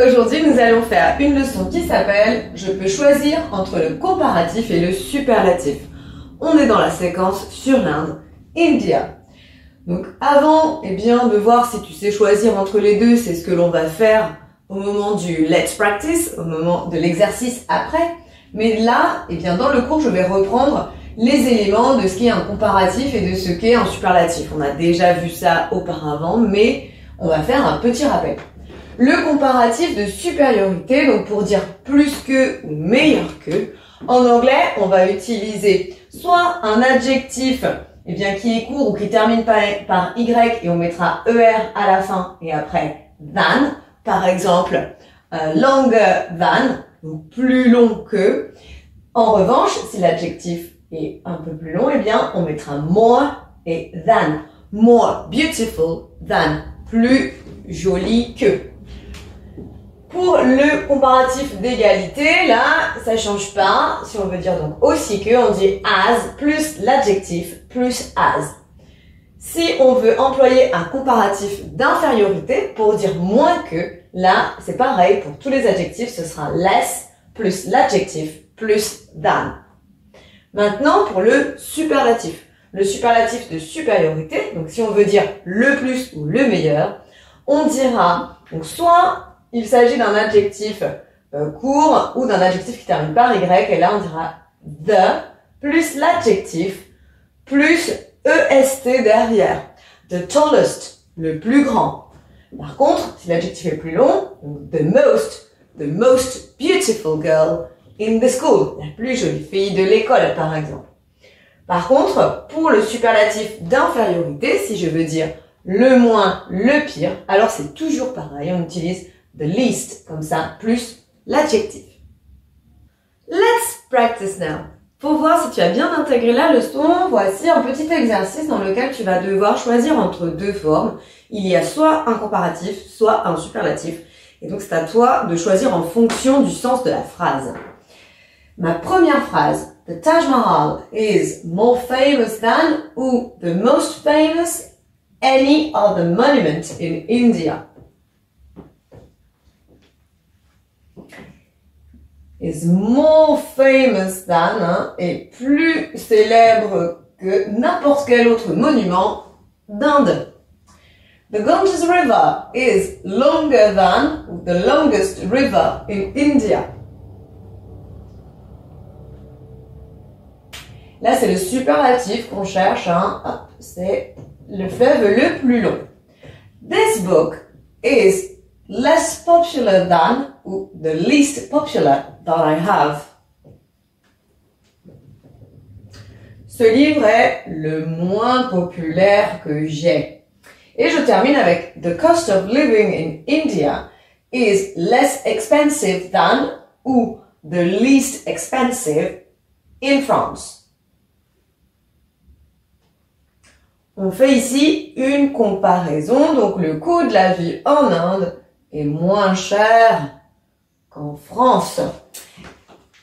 Aujourd'hui, nous allons faire une leçon qui s'appelle « Je peux choisir entre le comparatif et le superlatif ». On est dans la séquence sur l'Inde, India. Donc avant de voir si tu sais choisir entre les deux, c'est ce que l'on va faire au moment du Let's Practice, au moment de l'exercice après. Mais là, dans le cours, je vais reprendre les éléments de ce qu'est un comparatif et de ce qu'est un superlatif. On a déjà vu ça auparavant, mais on va faire un petit rappel. Le comparatif de supériorité, donc pour dire plus que ou meilleur que, en anglais, on va utiliser soit un adjectif qui est court ou qui termine par Y et on mettra ER à la fin et après than, par exemple longer than, donc plus long que. En revanche, si l'adjectif est un peu plus long, on mettra more et than, more beautiful than, plus joli que. Pour le comparatif d'égalité, là, ça change pas. Si on veut dire donc aussi que, on dit as plus l'adjectif plus as. Si on veut employer un comparatif d'infériorité pour dire moins que, là, c'est pareil. Pour tous les adjectifs, ce sera less plus l'adjectif plus than. Maintenant, pour le superlatif. Le superlatif de supériorité, donc si on veut dire le plus ou le meilleur, on dira, donc soit il s'agit d'un adjectif court ou d'un adjectif qui termine par Y, et là on dira the plus l'adjectif plus EST derrière. The tallest, le plus grand. Par contre, si l'adjectif est plus long, the most beautiful girl in the school, la plus jolie fille de l'école par exemple. Par contre, pour le superlatif d'infériorité, si je veux dire le moins, le pire, alors c'est toujours pareil, on utilise the least, comme ça, plus l'adjectif. Let's practice now. Pour voir si tu as bien intégré la leçon, voici un petit exercice dans lequel tu vas devoir choisir entre deux formes. Il y a soit un comparatif, soit un superlatif. Et donc c'est à toi de choisir en fonction du sens de la phrase. Ma première phrase, the Taj Mahal is more famous than ou the most famous any other monument in India. Is more famous than, est plus célèbre que n'importe quel autre monument d'Inde. The Ganges River is longer than the longest river in India. Là, c'est le superlatif qu'on cherche, c'est le fleuve le plus long. This book is less popular than ou the least popular that I have. Ce livre est le moins populaire que j'ai. Et je termine avec the cost of living in India is less expensive than ou the least expensive in France. On fait ici une comparaison, donc le coût de la vie en Inde est moins cher qu'en France.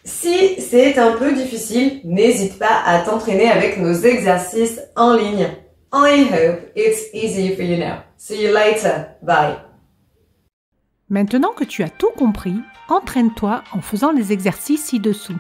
Si c'est un peu difficile, n'hésite pas à t'entraîner avec nos exercices en ligne. I hope it's easy for you now. See you later. Bye. Maintenant que tu as tout compris, entraîne-toi en faisant les exercices ci-dessous.